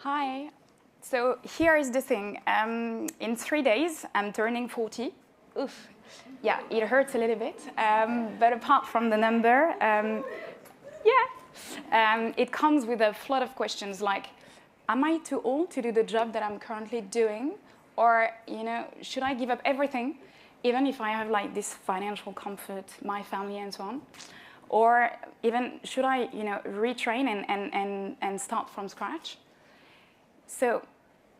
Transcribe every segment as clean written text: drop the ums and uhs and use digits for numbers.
Hi. So here is the thing. In 3 days, I'm turning 40. Oof. Yeah, it hurts a little bit. But apart from the number, it comes with a flood of questions like, am I too old to do the job that I'm currently doing? Or, should I give up everything, even if I have like this financial comfort, my family and so on? Or even, should I, retrain and start from scratch? So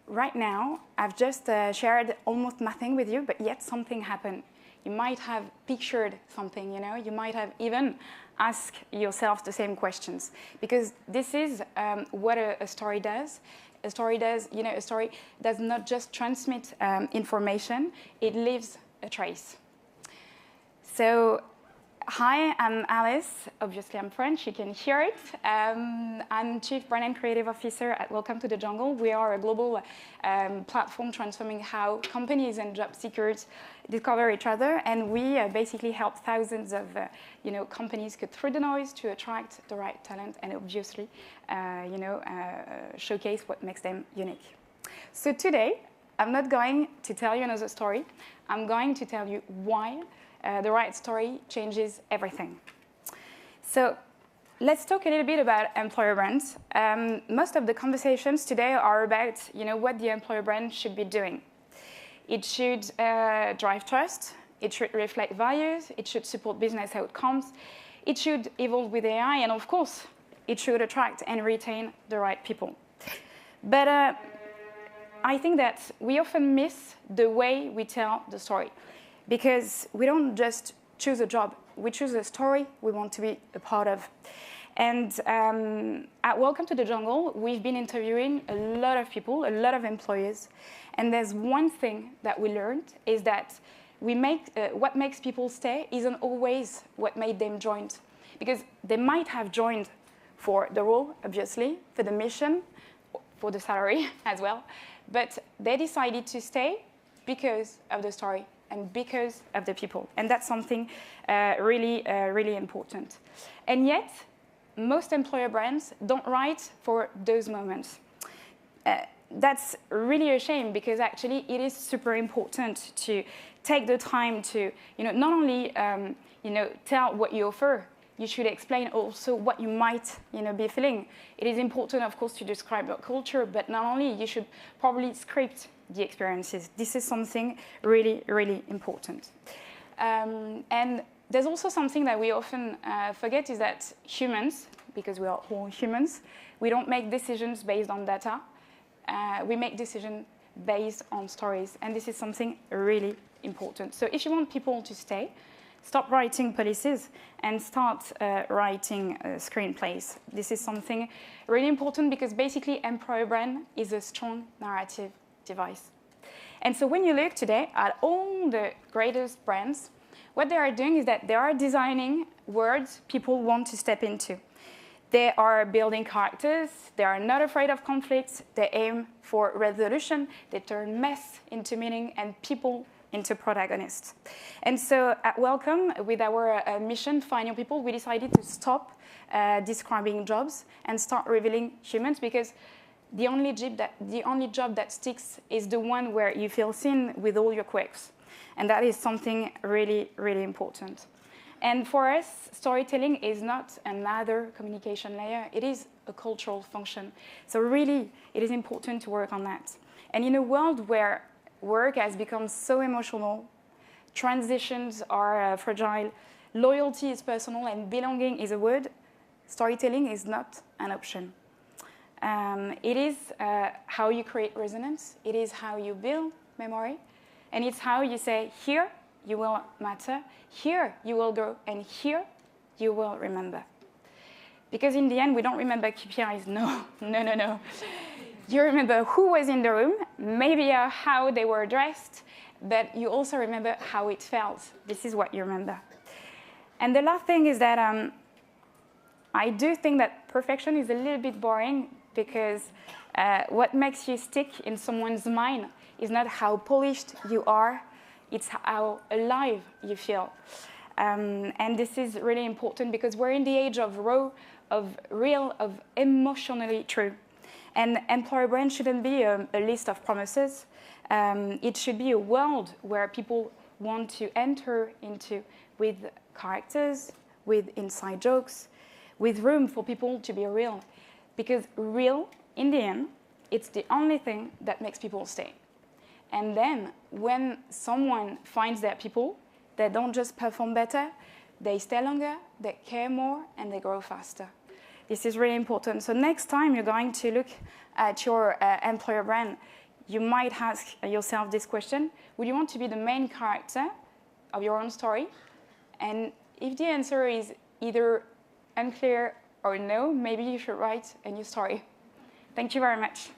right now, I've just shared almost nothing with you, but yet something happened. You might have pictured something, you might have even asked yourself the same questions. Because this is what a story does. A story does not just transmit information, it leaves a trace. So, hi, I'm Alice. Obviously, I'm French. You can hear it. I'm Chief Brand and Creative Officer at Welcome to the Jungle. We are a global platform transforming how companies and job seekers discover each other, and we basically help thousands of companies cut through the noise to attract the right talent and obviously showcase what makes them unique. So today, I'm not going to tell you another story. I'm going to tell you why the right story changes everything. So let's talk a little bit about employer brands. Most of the conversations today are about what the employer brand should be doing. It should drive trust, it should reflect values, it should support business outcomes, it should evolve with AI, and of course, it should attract and retain the right people. But I think that we often miss the way we tell the story. Because we don't just choose a job, we choose a story we want to be a part of. And at Welcome to the Jungle, we've been interviewing a lot of people, a lot of employees. And there's one thing that we learned is that what makes people stay isn't always what made them join. Because they might have joined for the role, obviously, for the mission, for the salary as well. But they decided to stay because of the story and because of the people. And that's something really important. And yet, most employer brands don't write for those moments. That's really a shame because actually it is super important to take the time to not only tell what you offer, you should explain also what you might be feeling. It is important, of course, to describe your culture, but not only, you should probably script the experiences. This is something really important. And there's also something that we often forget is that humans, because we are all humans, we don't make decisions based on data. We make decisions based on stories. And this is something really important. So if you want people to stay, stop writing policies and start writing screenplays. This is something really important because basically employer brand is a strong narrative device. And so when you look today at all the greatest brands, what they are doing is that they are designing words people want to step into. They are building characters, they are not afraid of conflicts, they aim for resolution, they turn mess into meaning and people into protagonists. And so at Welcome, with our mission, Find Your People, we decided to stop describing jobs and start revealing humans because the only job that sticks is the one where you feel seen with all your quirks. And that is something really important. And for us, storytelling is not another communication layer. It is a cultural function. So really, it is important to work on that. And in a world where work has become so emotional, transitions are fragile, loyalty is personal, and belonging is a word, storytelling is not an option. It is how you create resonance. It is how you build memory. And it's how you say, here you will matter, here you will grow, and here you will remember. Because in the end, we don't remember KPIs. No. You remember who was in the room, maybe how they were dressed, but you also remember how it felt. This is what you remember. And the last thing is that I do think that perfection is a little bit boring because what makes you stick in someone's mind is not how polished you are, it's how alive you feel. And this is really important because we're in the age of raw, of real, of emotionally true. And employer brand shouldn't be a list of promises. It should be a world where people want to enter into with characters, with inside jokes, with room for people to be real. Because real, in the end, it's the only thing that makes people stay. And then when someone finds their people, they don't just perform better, they stay longer, they care more, and they grow faster. This is really important. So next time you're going to look at your employer brand, you might ask yourself this question: would you want to be the main character of your own story? And if the answer is either unclear or no, maybe you should write a new story. Thank you very much.